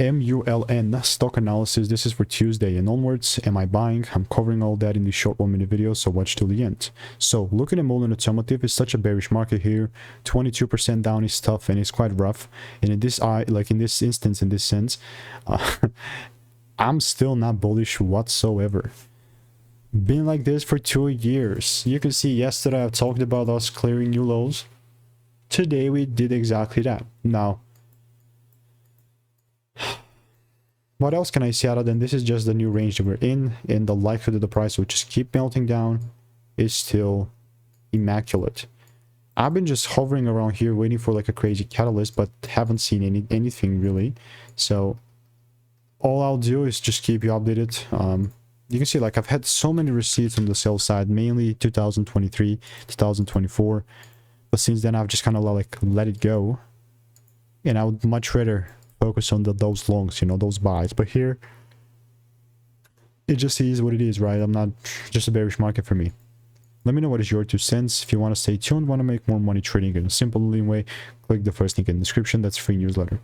MULN stock analysis. This is for Tuesday and onwards. Am I buying? I'm covering all that in the short 1-minute video, so watch till the end. So looking at Mullen Automotive, it's such a bearish market here. 22% down is tough and it's quite rough. And in this in this instance, in this sense, I'm still not bullish whatsoever. Been like this for 2 years. You can see yesterday I talked about us clearing new lows. Today we did exactly that. Now, what else can I say other than this is just the new range that we're in, and the likelihood of the price will just keep melting down is still immaculate. I've been just hovering around here waiting for like a crazy catalyst, but haven't seen anything really. So all I'll do is just keep you updated. You can see like I've had so many receipts on the sell side, mainly 2023, 2024. But since then I've just kind of like let it go. And I would much rather focus on those longs, you know, those buys. But here, it just is what it is, right? I'm not just a bearish market for me. Let me know what is your 2 cents. If you want to stay tuned, want to make more money trading in a simple lean way, click the first link in the description. That's free newsletter.